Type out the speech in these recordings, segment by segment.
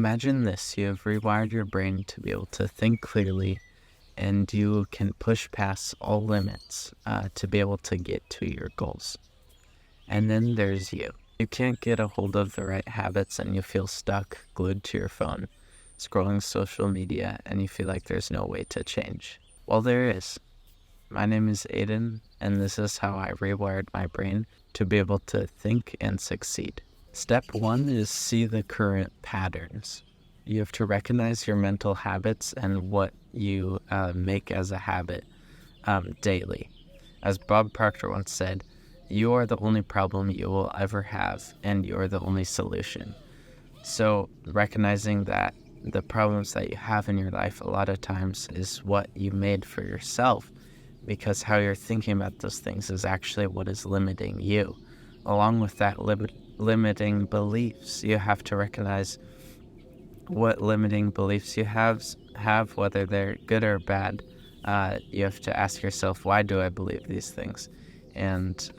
Imagine this, you have rewired your brain to be able to think clearly, and you can push past all limits to be able to get to your goals. And then there's you. You can't get a hold of the right habits and you feel stuck, glued to your phone, scrolling social media, and you feel like there's no way to change. Well, there is. My name is Aiden, and this is how I rewired my brain to be able to think and succeed. Step 1 is see the current patterns. You have to recognize your mental habits and what you make as a habit daily. As Bob Proctor once said, you are the only problem you will ever have, and you are the only solution. So recognizing that the problems that you have in your life a lot of times is what you made for yourself, because how you're thinking about those things is actually what is limiting you. Along with that limiting beliefs, you have to recognize what limiting beliefs you have, whether they're good or bad. You have to ask yourself, why do I believe these things? And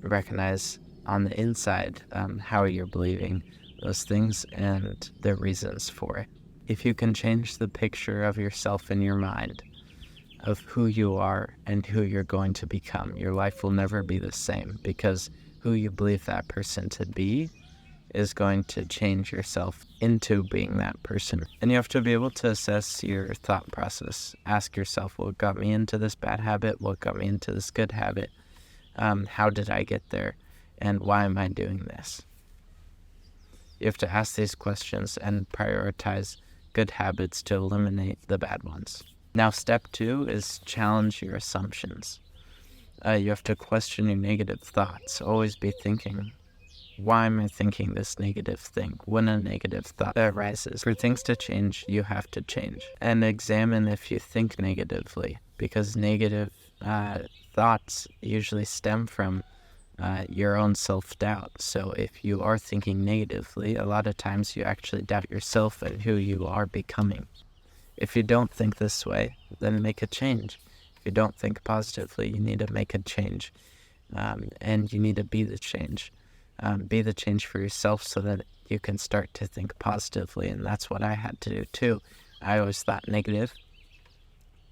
recognize on the inside how you're believing those things and the reasons for it. If you can change the picture of yourself in your mind, of who you are and who you're going to become, your life will never be the same, because who you believe that person to be is going to change yourself into being that person. And you have to be able to assess your thought process. Ask yourself, what got me into this bad habit? What got me into this good habit? How did I get there? And why am I doing this? You have to ask these questions and prioritize good habits to eliminate the bad ones. Now, step 2 is challenge your assumptions. You have to question your negative thoughts. Always be thinking, why am I thinking this negative thing? When a negative thought arises, for things to change, you have to change. And examine if you think negatively, because negative thoughts usually stem from your own self-doubt. So if you are thinking negatively, a lot of times you actually doubt yourself and who you are becoming. If you don't think this way, then make a change. If you don't think positively, you need to make a change. And you need to be the change. Be the change for yourself so that you can start to think positively. And that's what I had to do too. I always thought negative,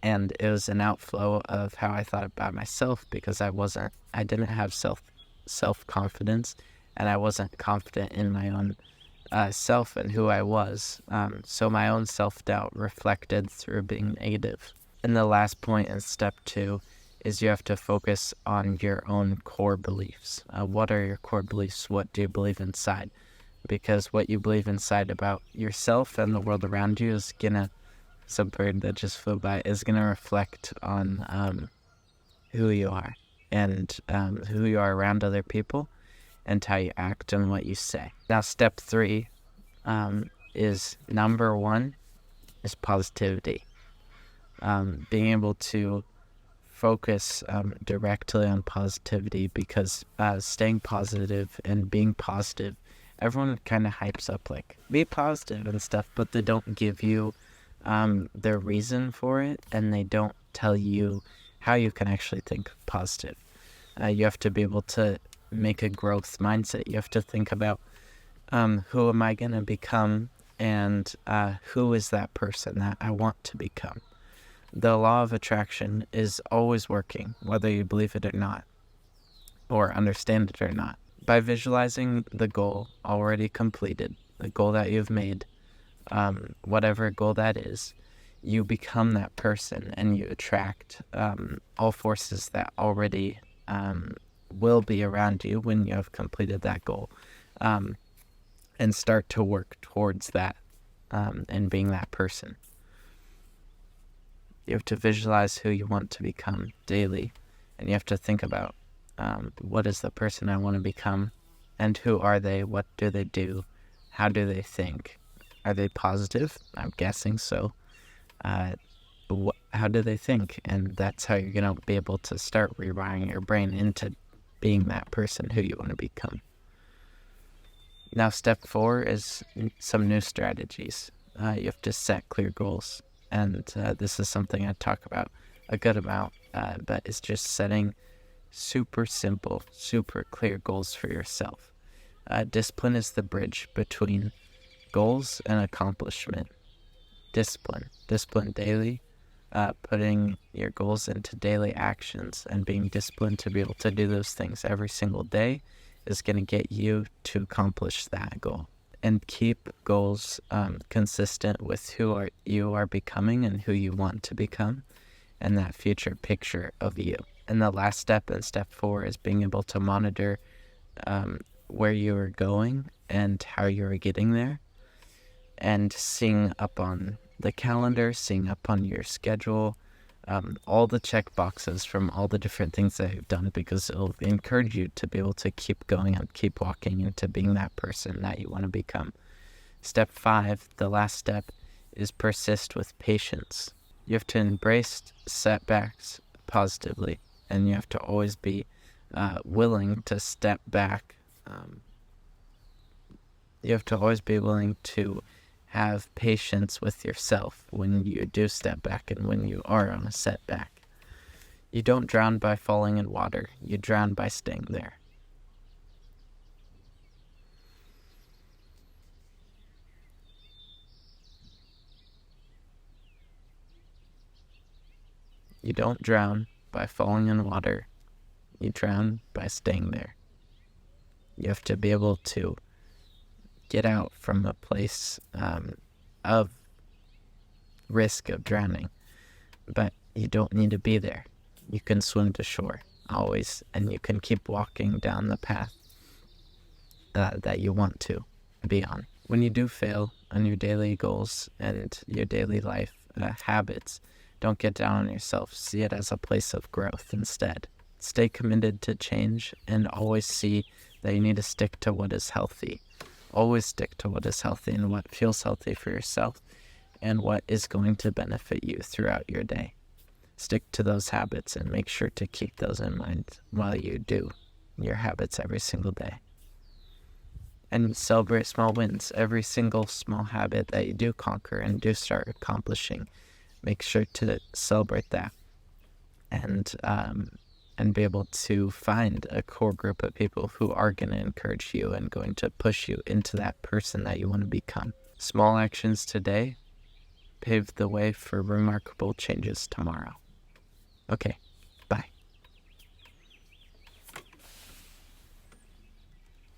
and it was an outflow of how I thought about myself, because I didn't have self-confidence, and I wasn't confident in my own self and who I was. So my own self-doubt reflected through being negative. And the last point in step 2 is you have to focus on your own core beliefs. What are your core beliefs? What do you believe inside? Because what you believe inside about yourself and the world around you is gonna, some bird that just flew by, is gonna reflect on who you are, and who you are around other people, and how you act and what you say. Now, step 3 is number 1 is positivity. Being able to focus directly on positivity, because staying positive and being positive, everyone kind of hypes up like, be positive and stuff, but they don't give you the reason for it, and they don't tell you how you can actually think positive. You have to be able to make a growth mindset. You have to think about who am I going to become, and who is that person that I want to become. The law of attraction is always working, whether you believe it or not, or understand it or not. By visualizing the goal already completed, the goal that you've made, whatever goal that is, you become that person, and you attract all forces that already will be around you when you have completed that goal, and start to work towards that and being that person. You have to visualize who you want to become daily, and you have to think about what is the person I want to become, and who are they, what do they do, how do they think, are they positive? I'm guessing so. How do they think? And that's how you're going to be able to start rewiring your brain into being that person who you want to become. Now, step 4 is some new strategies. You have to set clear goals. And this is something I talk about a good amount, but it's just setting super simple, super clear goals for yourself. Discipline is the bridge between Goals and accomplishment. Discipline daily. Putting your goals into daily actions and being disciplined to be able to do those things every single day is going to get you to accomplish that goal. And keep goals consistent with who you are becoming and who you want to become and that future picture of you. And the last step, and step 4, is being able to monitor where you are going and how you are getting there, and seeing up on the calendar, seeing up on your schedule, all the check boxes from all the different things that you've done, because it'll encourage you to be able to keep going and keep walking into being that person that you want to become. Step 5, the last step, is persist with patience. You have to embrace setbacks positively, and you have to always be willing to step back. You have to always be willing to have patience with yourself when you do step back and when you are on a setback. You don't drown by falling in water. You drown by staying there. You don't drown by falling in water. You drown by staying there. You have to be able to get out from a place of risk of drowning, but you don't need to be there. You can swim to shore always, and you can keep walking down the path that you want to be on. When you do fail on your daily goals and your daily life habits, don't get down on yourself. See it as a place of growth instead. Stay committed to change and always see that you need to stick to what is healthy. Always stick to what is healthy and what feels healthy for yourself and what is going to benefit you throughout your day. Stick to those habits and make sure to keep those in mind while you do your habits every single day. And celebrate small wins. Every single small habit that you do conquer and do start accomplishing, make sure to celebrate that and be able to find a core group of people who are going to encourage you and going to push you into that person that you want to become. Small actions today pave the way for remarkable changes tomorrow. Okay,